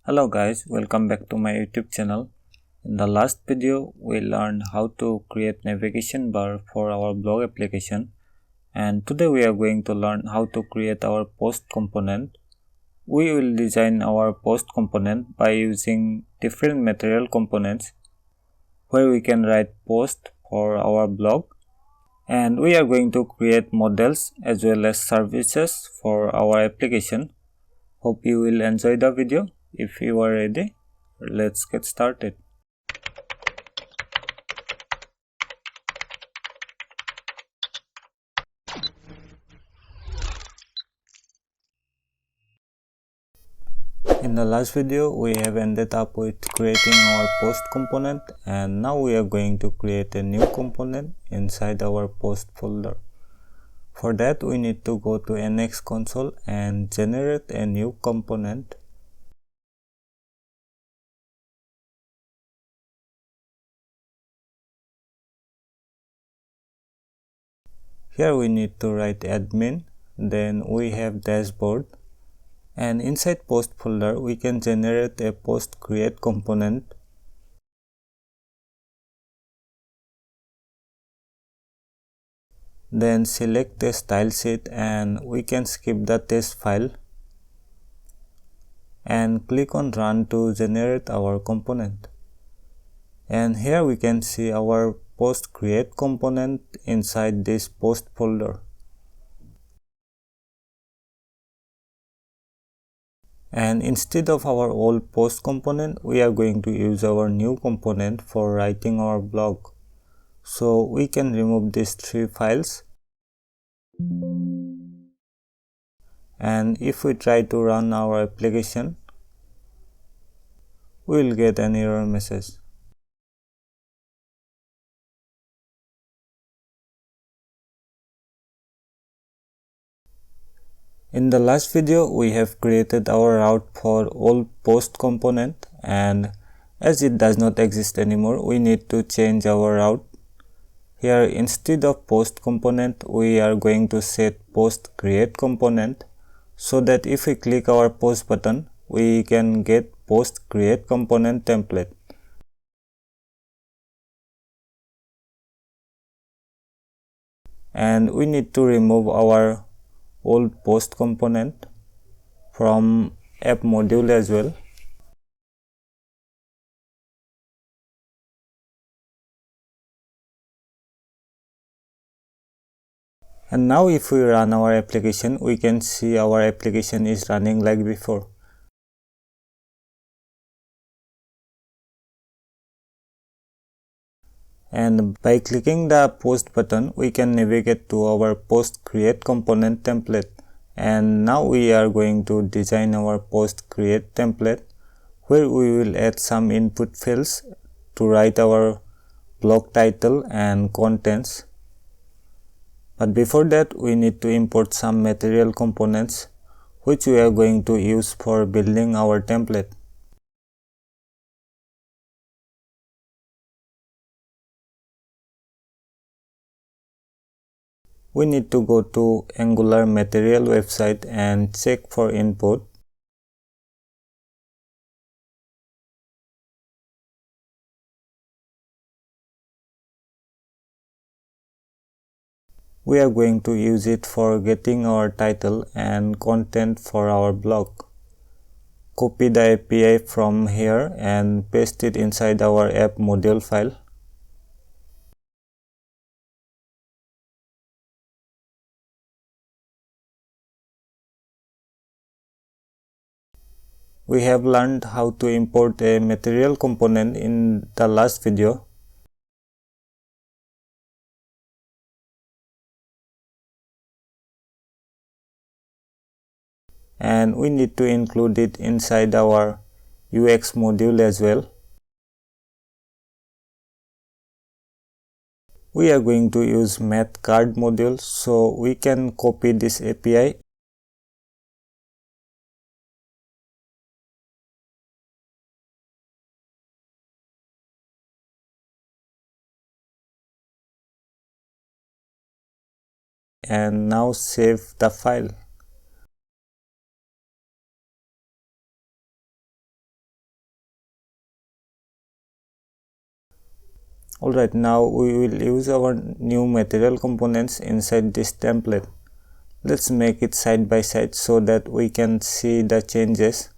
Hello guys, welcome back to my YouTube channel. In the last video, we learned how to create navigation bar for our blog application, and today we are going to learn how to create our post component. We will design our post component by using different material components where we can write post for our blog, and we are going to create models as well as services for our application. Hope you will enjoy the video. If you are ready, let's get started. In the last video, we have ended up with creating our post component, and now we are going to create a new component inside our post folder. For that, we need to go to NX console and generate a new component. Here we need to write admin, then we have dashboard, and inside post folder we can generate a post create component. Then select the style sheet and we can skip the test file and click on run to generate our component. And here we can see our post create component inside this post folder. And instead of our old post component, we are going to use our new component for writing our blog. So we can remove these three files. And if we try to run our application, we will get an error message. In the last video, we have created our route for all post component, and as it does not exist anymore, we need to change our route. Here, instead of post component, we are going to set post create component, so that if we click our post button, we can get post create component template. And we need to remove our old post component from app module as well. And now if we run our application, we can see our application is running like before. And by clicking the post button, we can navigate to our post create component template. And now we are going to design our post create template, where we will add some input fields to write our blog title and contents. But before that, we need to import some material components which we are going to use for building our template. We need to go to Angular material website and check for input. We are going to use it for getting our title and content for our blog. Copy the API from here and paste it inside our app module file. We have learned how to import a material component in the last video. And we need to include it inside our UX module as well. We are going to use math card module, so we can copy this API and now save the file. Alright, now we will use our new material components inside this template. Let's make it side by side so that we can see the changes.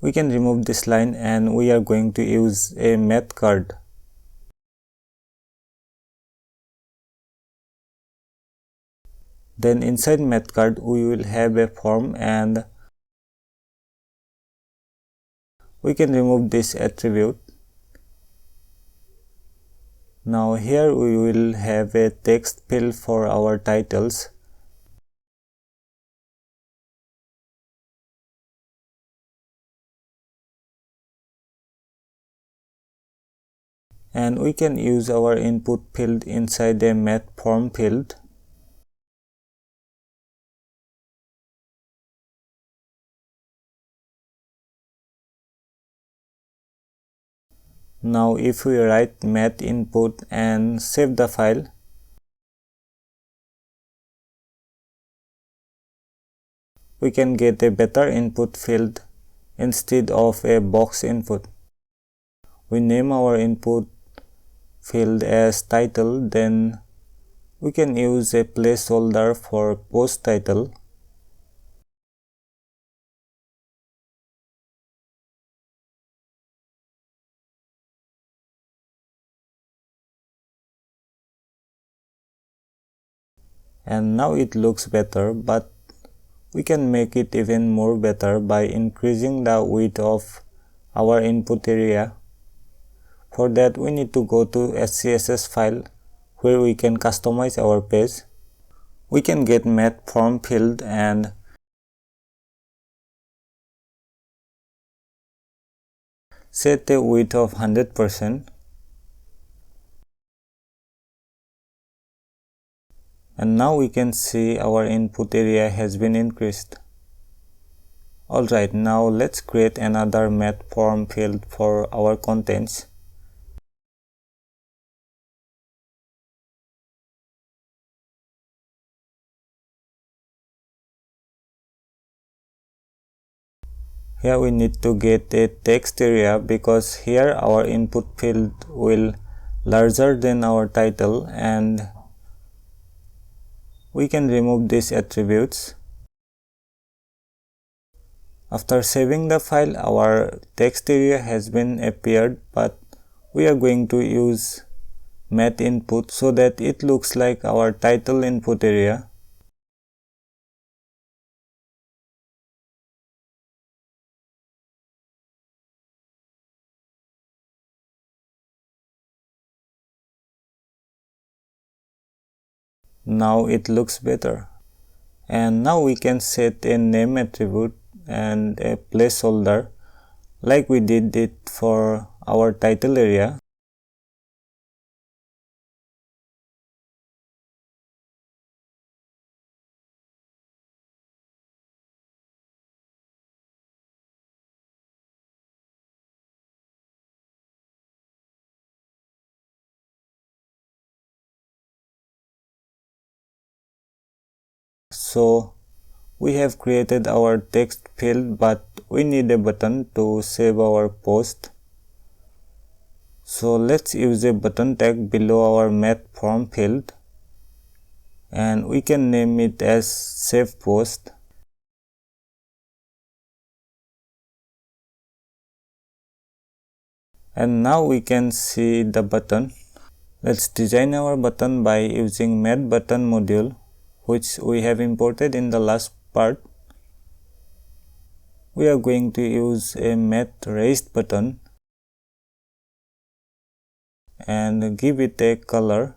We can remove this line and we are going to use a math card. Then inside math card we will have a form and we can remove this attribute. Now here we will have a text field for our titles. And we can use our input field inside a math form field. Now if we write math input and save the file, we can get a better input field instead of a box input. We name our input field as title, then we can use a placeholder for post title. And now it looks better, but we can make it even more better by increasing the width of our input area. For that we need to go to SCSS file where we can customize our page. We can get math form field and set a width of 100%. And now we can see our input area has been increased. Alright, now let's create another math form field for our contents. Here we need to get a text area because here our input field will larger than our title, and we can remove these attributes. After saving the file, our text area has been appeared, but we are going to use math input so that it looks like our title input area. Now it looks better. And now we can set a name attribute and a placeholder like we did it for our title area. So we have created our text field, but we need a button to save our post. So let's use a button tag below our math form field and we can name it as save post. And now we can see the button. Let's design our button by using math button module, which we have imported in the last part. We are going to use a math raised button and give it a color.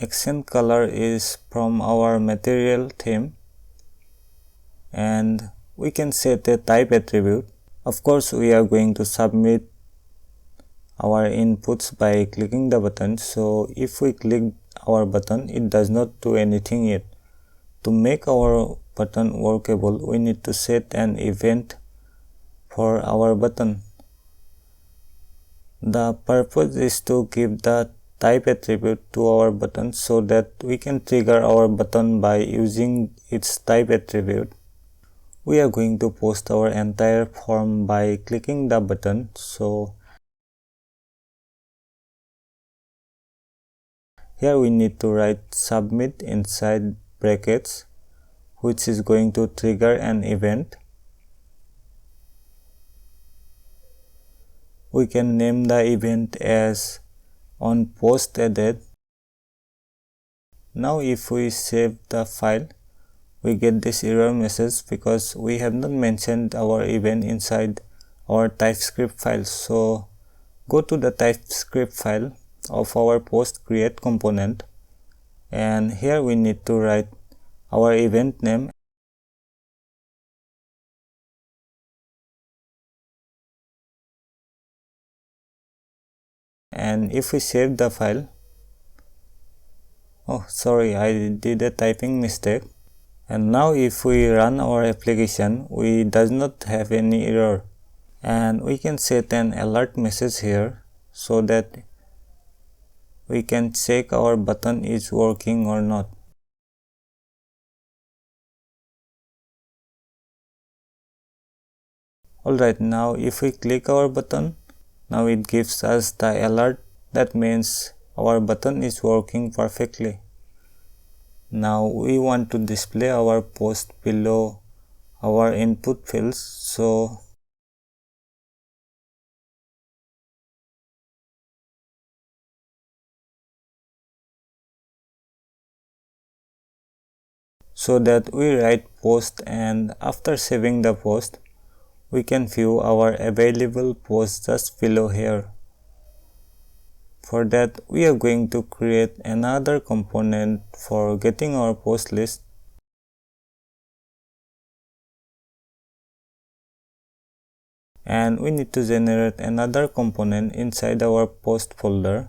Accent color is from our material theme, and we can set a type attribute. Of course, we are going to submit our inputs by clicking the button. So if we click our button, it does not do anything yet. To make our button workable, we need to set an event for our button. The purpose is to give the type attribute to our button so that we can trigger our button by using its type attribute. We are going to post our entire form by clicking the button. So here we need to write submit inside brackets, which is going to trigger an event. We can name the event as on post added. Now if we save the file, we get this error message because we have not mentioned our event inside our TypeScript file. So go to the TypeScript file of our post create component, and here we need to write our event name, and if we save the file, oh sorry, I did a typing mistake. And now if we run our application, we does not have any error, and we can set an alert message here so that we can check our button is working or not. Alright, now if we click our button, now it gives us the alert. That means our button is working perfectly. Now we want to display our post below our input fields, so that we write post, and after saving the post, we can view our available posts just below here. For that, we are going to create another component for getting our post list. And we need to generate another component inside our post folder.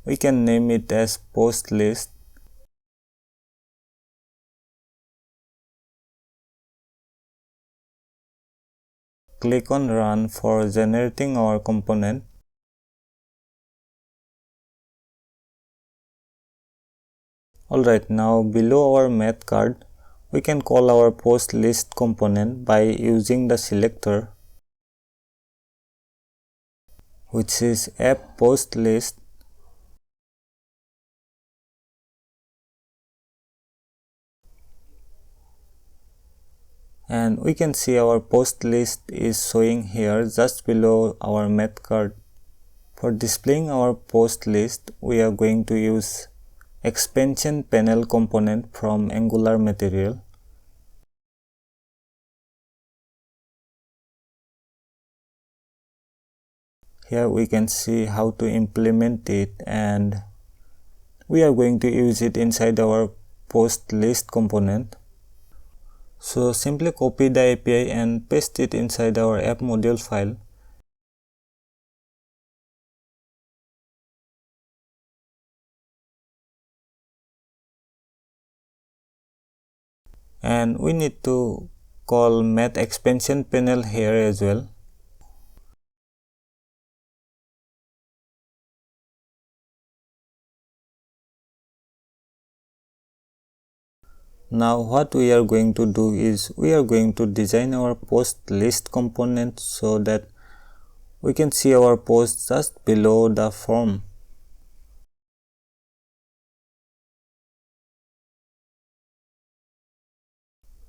We can name it as post list. Click on run for generating our component. Alright, now below our math card, we can call our post list component by using the selector, which is app post list. And we can see our post list is showing here just below our math card. For displaying our post list, we are going to use expansion panel component from Angular material. Here we can see how to implement it, and we are going to use it inside our post list component. So simply copy the API and paste it inside our app module file. And we need to call math expansion panel here as well. Now what we are going to do is we are going to design our post list component so that we can see our post just below the form.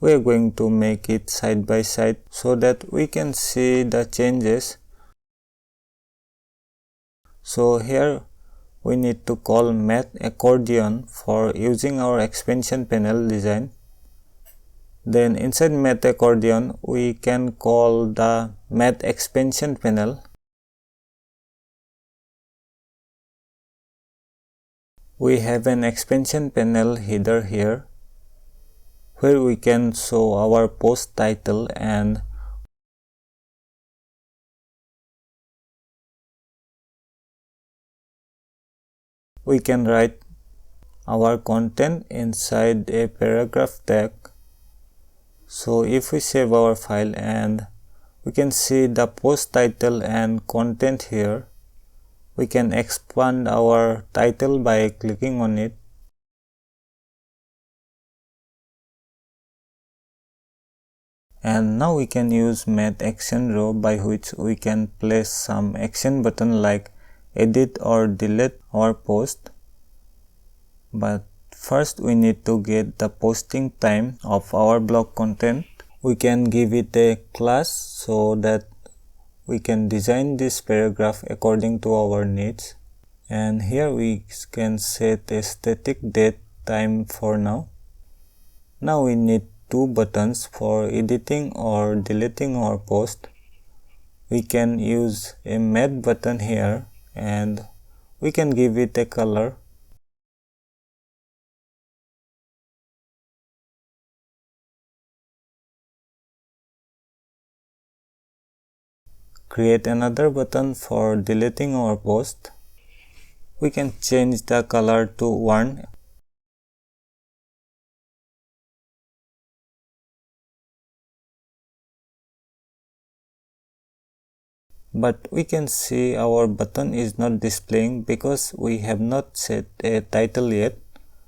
We are going to make it side by side so that we can see the changes. So here we need to call math accordion for using our expansion panel design. Then inside math accordion, we can call the math expansion panel. We have an expansion panel header here, where we can show our post title and we can write our content inside a paragraph tag. So if we save our file, and we can see the post title and content here, we can expand our title by clicking on it. And now we can use Math Action Row, by which we can place some action button like edit or delete our post. But first we need to get the posting time of our blog content. We can give it a class so that we can design this paragraph according to our needs. And here we can set a static date time for now. Now we need two buttons for editing or deleting our post. We can use a matte button here, and we can give it a color. Create another button for deleting our post. We can change the color to 1. But we can see our button is not displaying because we have not set a title yet.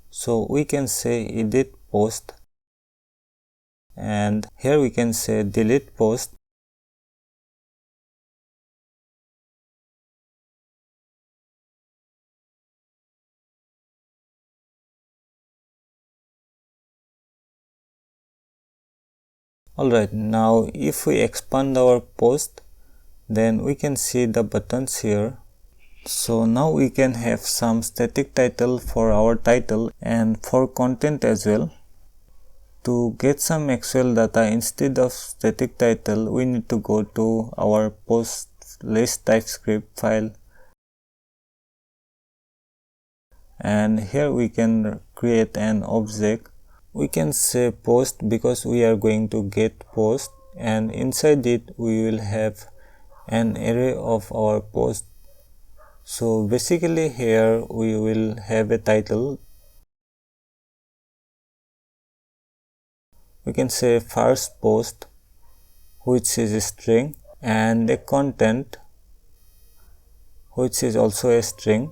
So we can say edit post, and here we can say delete post. Alright, now if we expand our post, then we can see the buttons here. So now we can have some static title for our title and for content as well. To get some actual data instead of static title, we need to go to our post list TypeScript file, and here we can create an object. We can say post because we are going to get post, and inside it we will have an array of our post. So basically here we will have a title. We can say first post, which is a string, and a content, which is also a string.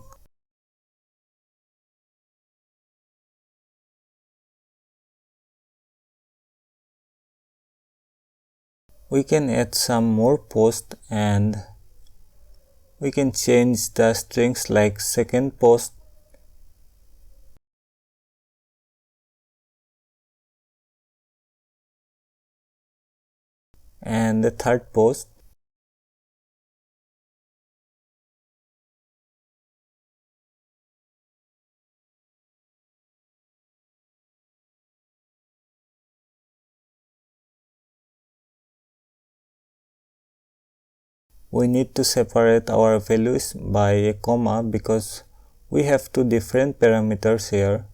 We can add some more post, and we can change the strings like second post, and the third post. We need to separate our values by a comma because we have two different parameters here.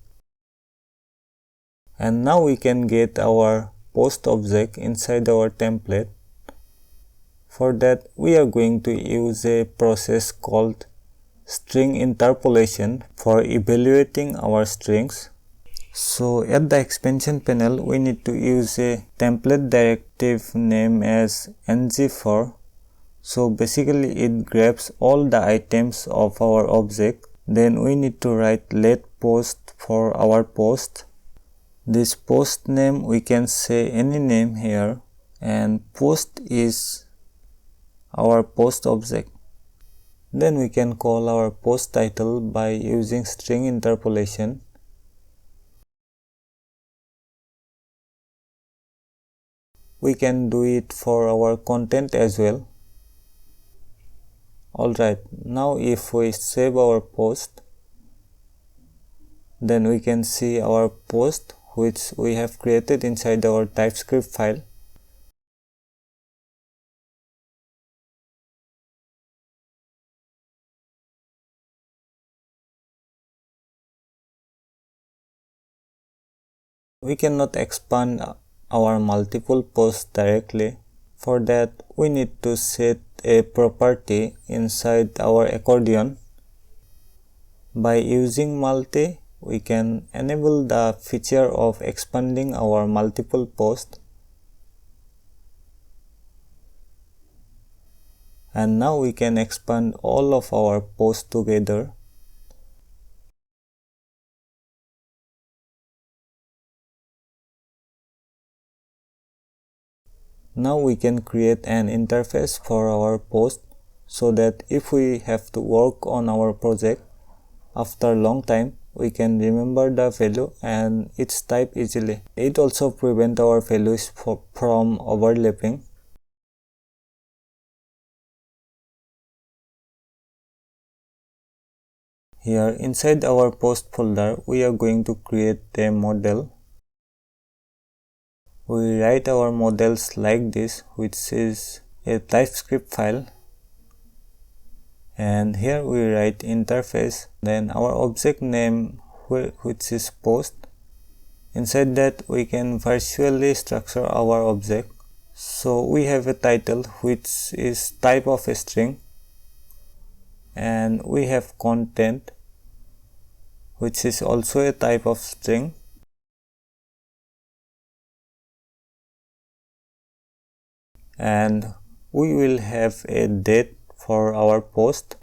And now we can get our post object inside our template. For that, we are going to use a process called string interpolation for evaluating our strings. So at the expansion panel, we need to use a template directive name as ng4. So basically it grabs all the items of our object. Then we need to write let post for our post. This post name we can say any name here, and post is our post object. Then we can call our post title by using string interpolation. We can do it for our content as well. Alright, now if we save our post, then we can see our post which we have created inside our TypeScript file. We cannot expand our multiple posts directly. For that, we need to set a property inside our accordion. By using multi, we can enable the feature of expanding our multiple posts. And now we can expand all of our posts together. Now we can create an interface for our post so that if we have to work on our project after a long time, we can remember the value and its type easily. It also prevents our values from overlapping. Here inside our post folder, we are going to create a model. We write our models like this, which is a TypeScript file. And here we write interface, then our object name, which is post. Inside that we can virtually structure our object. So we have a title which is type of a string, and we have content which is also a type of string, and we will have a date for our post.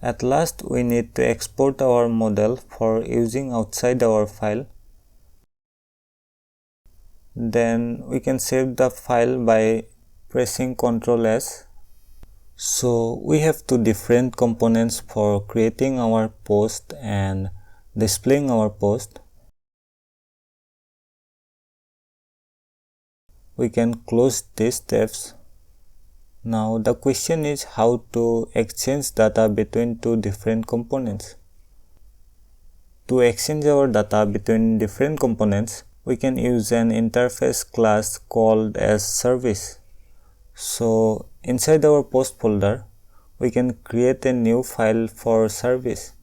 At last we need to export our model for using outside our file. Then we can save the file by pressing Ctrl S. So we have two different components for creating our post and displaying our post. We can close these tabs. Now the question is how to exchange data between two different components. To exchange our data between different components, we can use an interface class called as service. So inside our post folder, we can create a new file for service.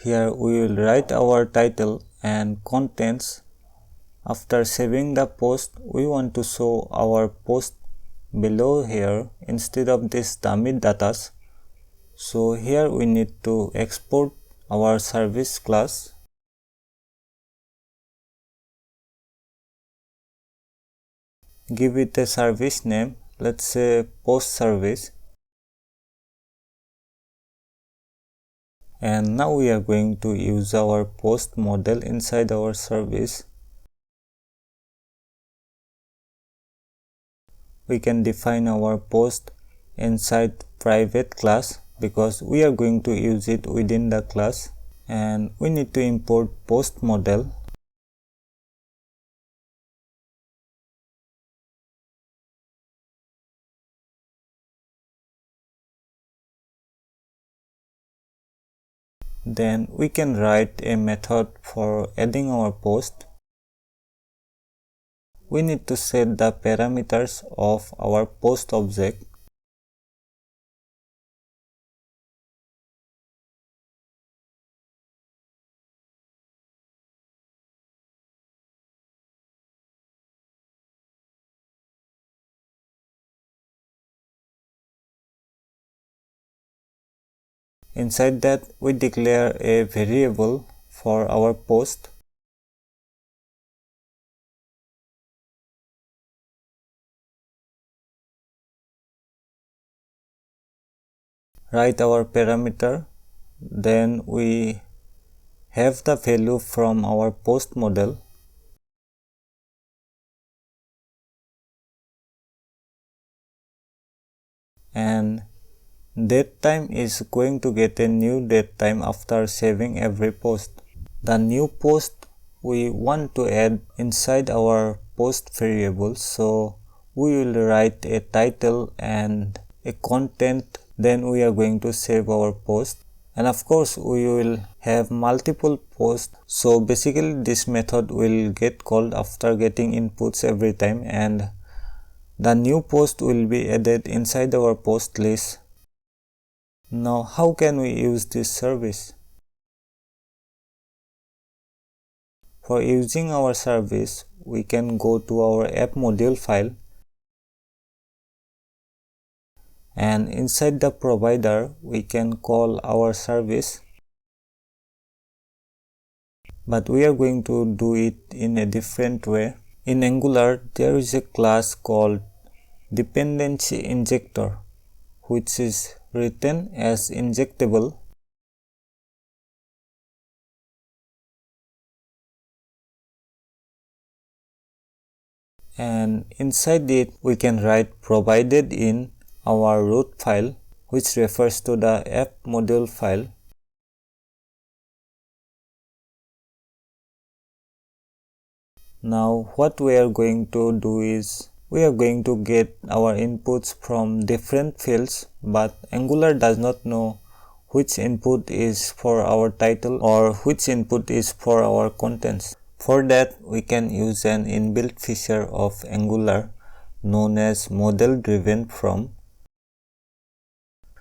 Here we will write our title and contents. After saving the post, we want to show our post below here instead of this dummy datas. So here we need to export our service class. Give it a service name, let's say post service. And now we are going to use our post model inside our service. We can define our post inside private class because we are going to use it within the class, and we need to import post model. Then we can write a method for adding our post. We need to set the parameters of our post object. Inside that, we declare a variable for our post. Write our parameter, then we have the value from our post model. And date time is going to get a new date time after saving every post. The new post we want to add inside our post variable, so we will write a title and a content, then we are going to save our post. And of course we will have multiple posts, so basically this method will get called after getting inputs every time, and the new post will be added inside our post list. Now how can we use this service? For using our service, we can go to our app module file, and inside the provider we can call our service, but we are going to do it in a different way. In Angular there is a class called dependency injector, which is written as injectable, and inside it we can write provided in our root file, which refers to the app module file. Now what we are going to do is we are going to get our inputs from different fields, but Angular does not know which input is for our title or which input is for our contents. For that we can use an inbuilt feature of Angular known as model driven from.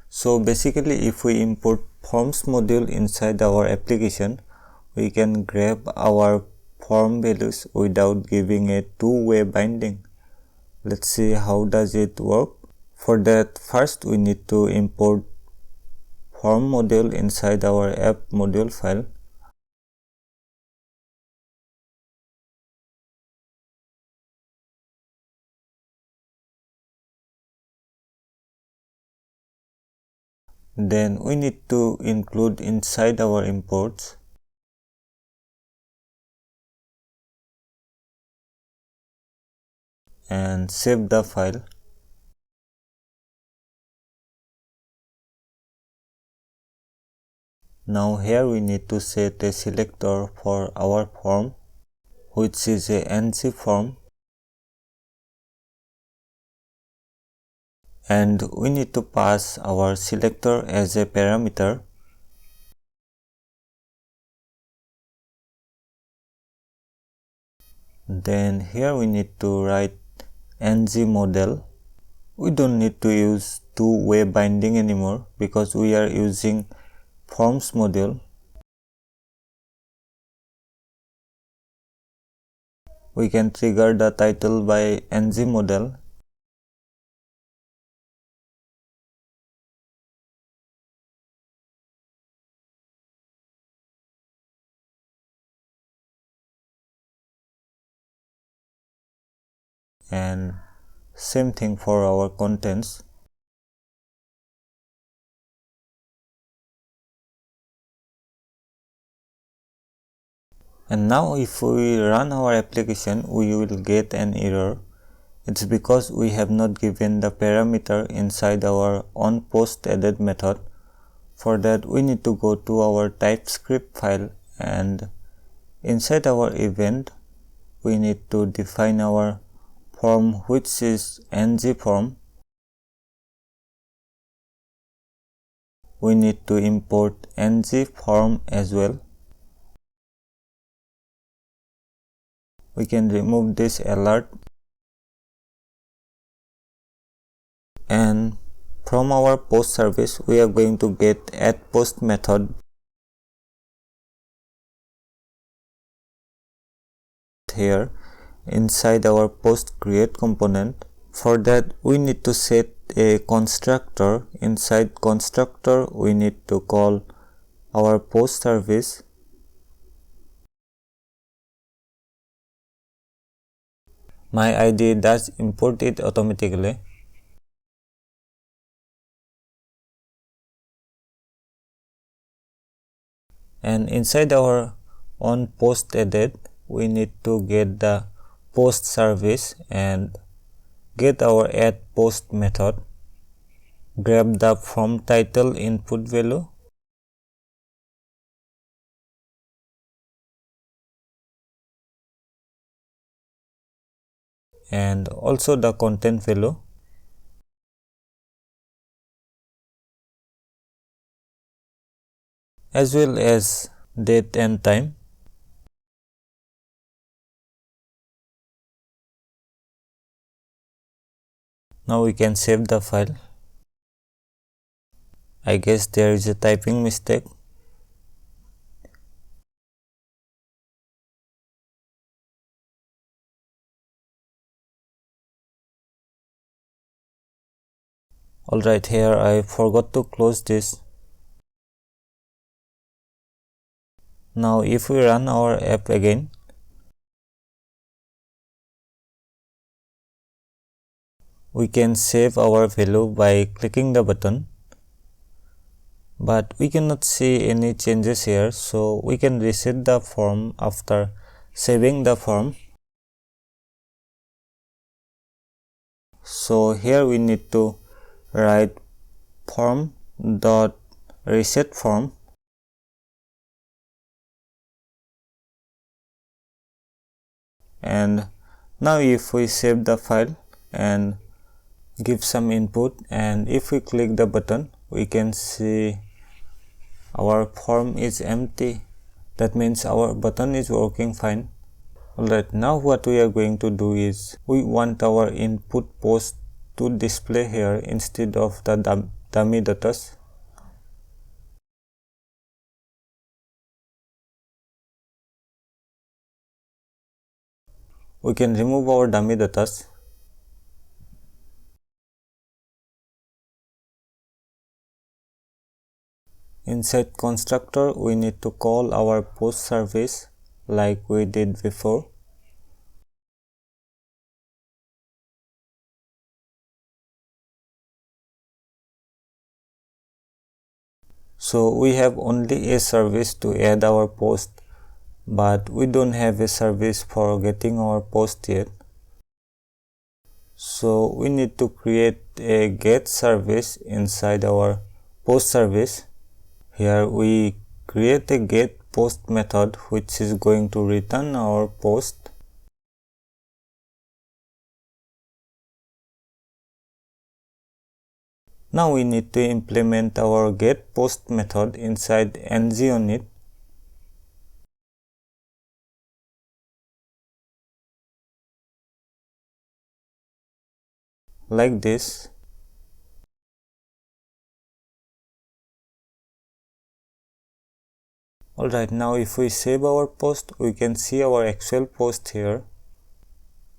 So basically if we import forms module inside our application, we can grab our form values without giving a two-way binding. Let's see how does it work. For that, first we need to import form module inside our app module file. Then we need to include inside our imports and save the file. Now here we need to set a selector for our form, which is a ng form, and we need to pass our selector as a parameter. Then here we need to write ng model. We don't need to use two-way binding anymore because we are using forms module. We can trigger the title by ng model, and same thing for our contents. And now if we run our application, we will get an error. It's because we have not given the parameter inside our onPostAdded method. For that we need to go to our TypeScript file, and inside our event we need to define our form, which is ng form. We need to import ng form as well. We can remove this alert, and from our post service we are going to get addPost method. Here inside our post create component. For that we need to set a constructor. Inside constructor we need to call our post service, my ID does import it automatically. And inside our onPostAdded we need to get the post service and get our addPost method, grab the form title input value, and also the content value, as well as date and time. Now we can save the file. I guess there is a typing mistake. Alright, here I forgot to close this. Now if we run our app again, we can save our value by clicking the button, but we cannot see any changes here, so we can reset the form after saving the form. So here we need to write form dot reset form, and now if we save the file and give some input, and if we click the button, we can see our form is empty. That means our button is working fine. Alright, now what we are going to do is we want our input post to display here instead of the dummy datas. We can remove our dummy datas. Inside constructor, we need to call our post service like we did before. So we have only a service to add our post, but we don't have a service for getting our post yet. So we need to create a get service inside our post service. Here we create a get post method which is going to return our post. Now we need to implement our get post method inside ng unit. Like this. Alright, now if we save our post, we can see our actual post here,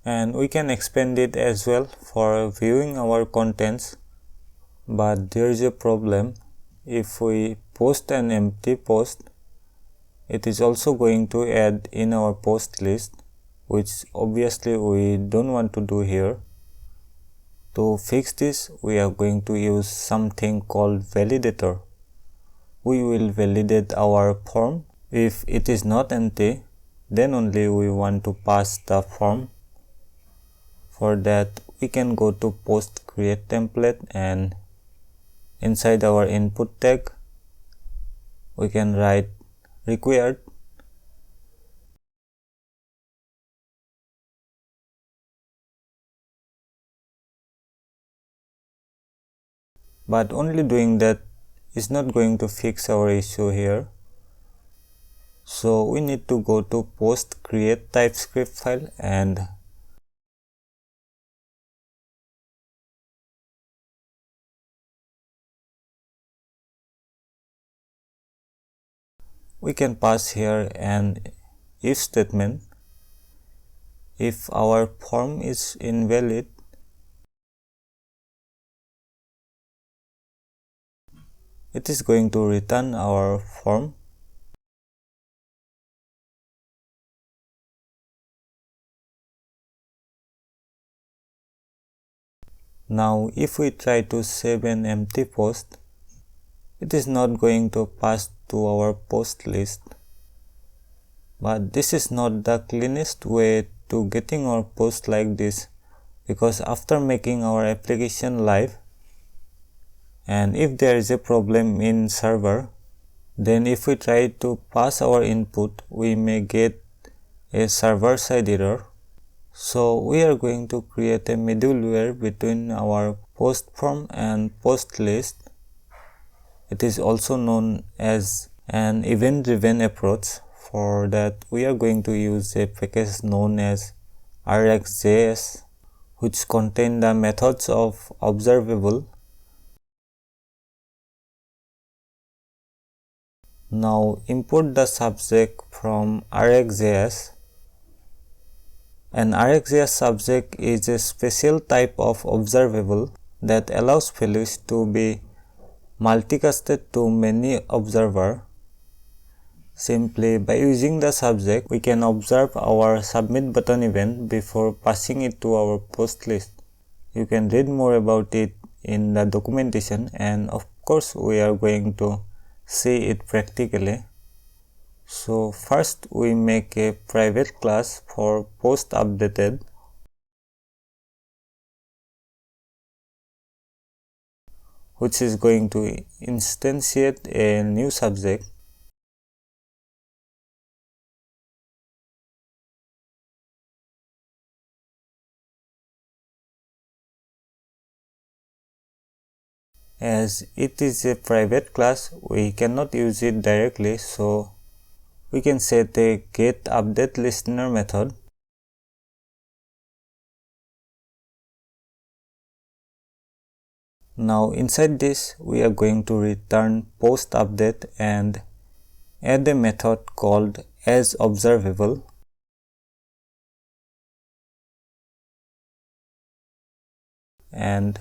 and we can expand it as well for viewing our contents. But there is a problem. If we post an empty post, it is also going to add in our post list, which obviously we don't want to do here. To fix this, we are going to use something called validator. We will validate our form. If it is not empty, then only we want to pass the form. For that, we can go to post create template, and inside our input tag, we can write required. But only doing that is not going to fix our issue here. So we need to go to post create TypeScript file, and we can pass here an if statement. If our form is invalid, it is going to return our form. Now if we try to save an empty post, it is not going to pass to our post list. But this is not the cleanest way to getting our post like this, because after making our application live, and if there is a problem in server, then if we try to pass our input, we may get a server side error. So we are going to create a middleware between our post form and post list. It is also known as an event-driven approach. For that, we are going to use a package known as rxjs, which contain the methods of observable. Now import the subject from rxjs. An rxjs subject is a special type of observable that allows values to be multicasted to many observers. Simply by using the subject, we can observe our submit button event before passing it to our post list. You can read more about it in the documentation, and of course we are going to see it practically. So first we make a private class for post updated, which is going to instantiate a new subject. As it is a private class, we cannot use it directly, so we can set a get update listener method. Now inside this, we are going to return post update and add a method called as observable. And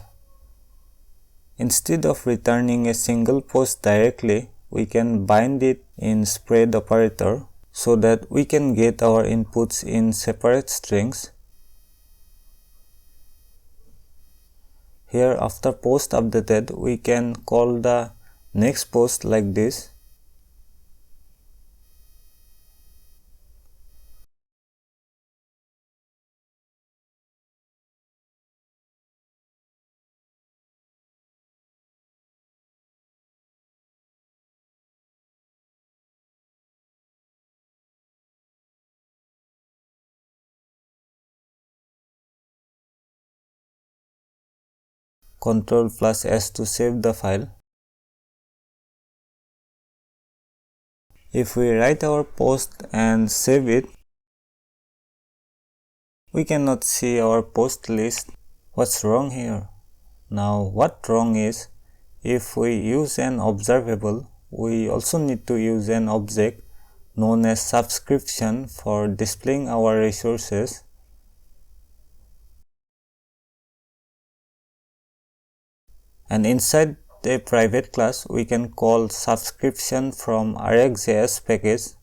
instead of returning a single post directly, we can bind it in spread operator so that we can get our inputs in separate strings. Here after post updated, we can call the next post like this. Ctrl+S to save the file. If we write our post and save it, we cannot see our post list. What's wrong here? Now what wrong is, if we use an observable, we also need to use an object known as subscription for displaying our resources. And inside the private class, we can call subscription from RxJS package.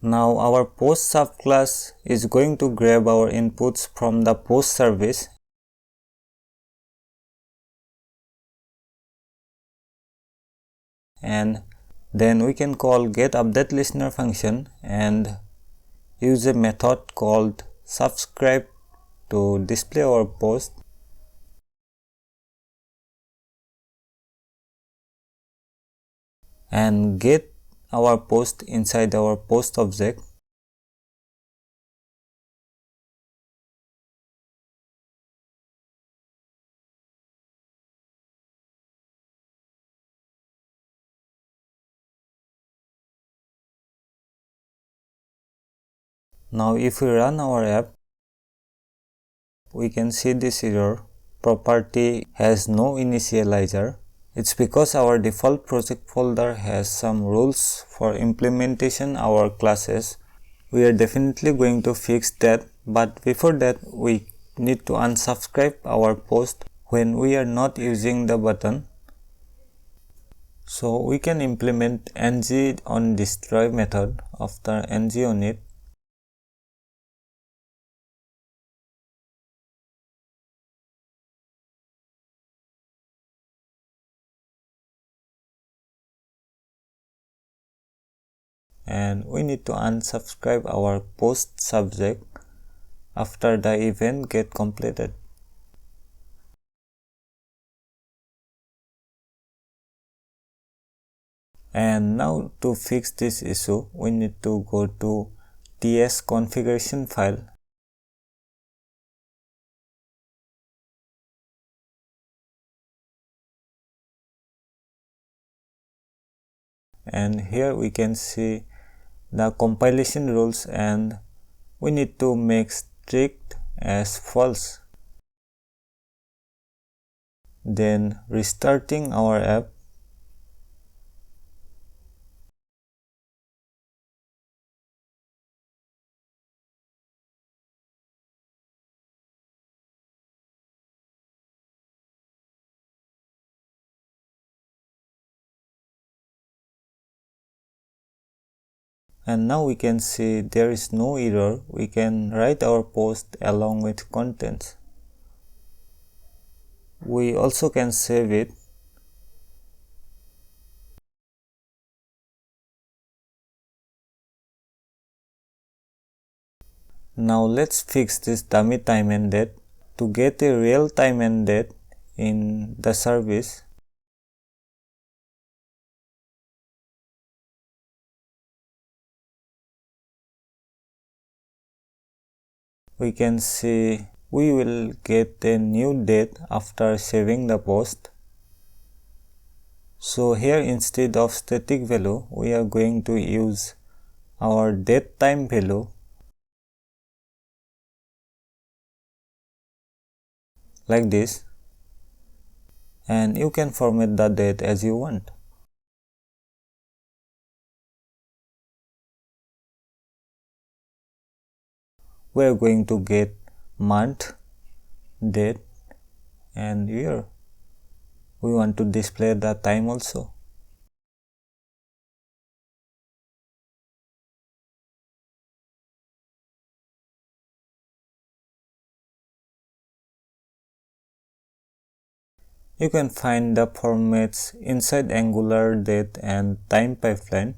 Now our post subclass is going to grab our inputs from the post service and then we can call get update listener function and use a method called subscribe to display our post. And get our post inside our post object. Now if we run our app, we can see this error, property has no initializer. It's because our default project folder has some rules for implementation our classes. We are definitely going to fix that, but before that we need to unsubscribe our post when we are not using the button. So we can implement ng on destroy method after ng on it. And we need to unsubscribe our post subject after the event get completed. And now to fix this issue, we need to go to TS configuration file and here we can see the compilation rules and we need to make strict as false. Then restarting our app, and now we can see there is no error. We can write our post along with contents. We also can save it. Now let's fix this dummy time and date. To get a real time and date in the service, we can see we will get a new date after saving the post. So here instead of static value, we are going to use our date time value like this, and you can format the date as you want. We are going to get month, date and year. We want to display the time also. You can find the formats inside Angular date and time pipeline.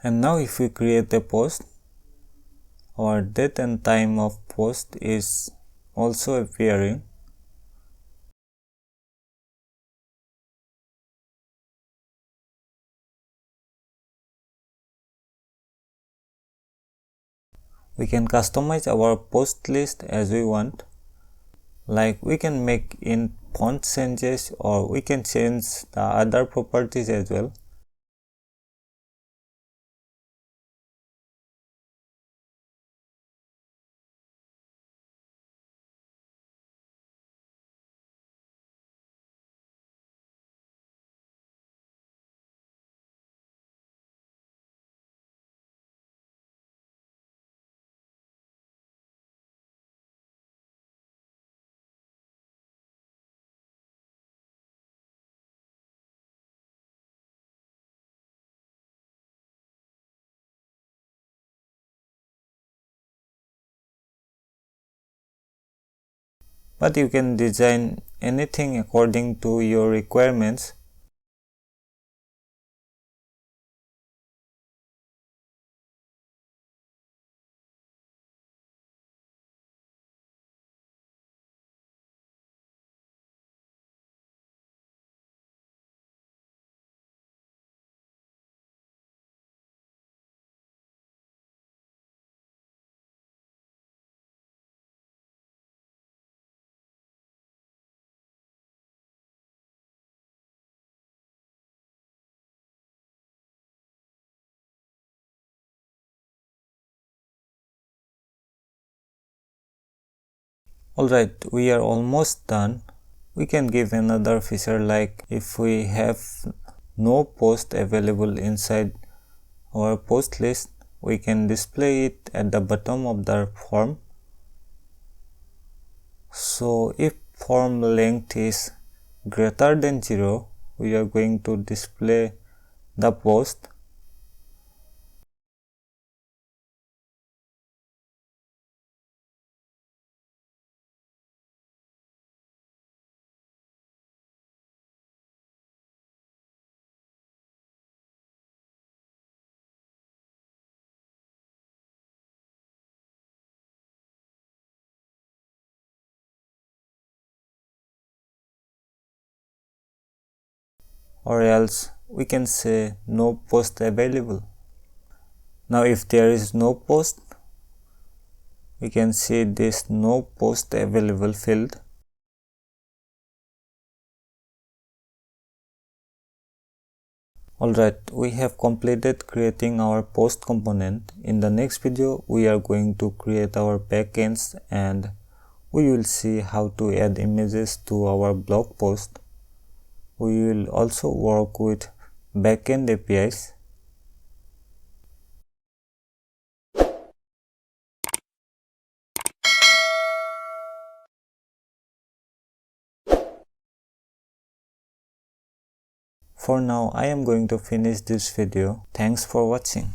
And now if we create a post, our date and time of post is also appearing. We can customize our post list as we want. Like we can make in font changes or we can change the other properties as well. But you can design anything according to your requirements. Alright, we are almost done. We can give another feature like if we have no post available inside our post list, we can display it at the bottom of the form. So if form length is greater than 0, we are going to display the post. or else we can say no post available. Now if there is no post, we can see this no post available field. Alright, we have completed creating our post component. In the next video, we are going to create our backends and we will see how to add images to our blog post. We will also work with backend APIs. For now, I am going to finish this video. Thanks for watching.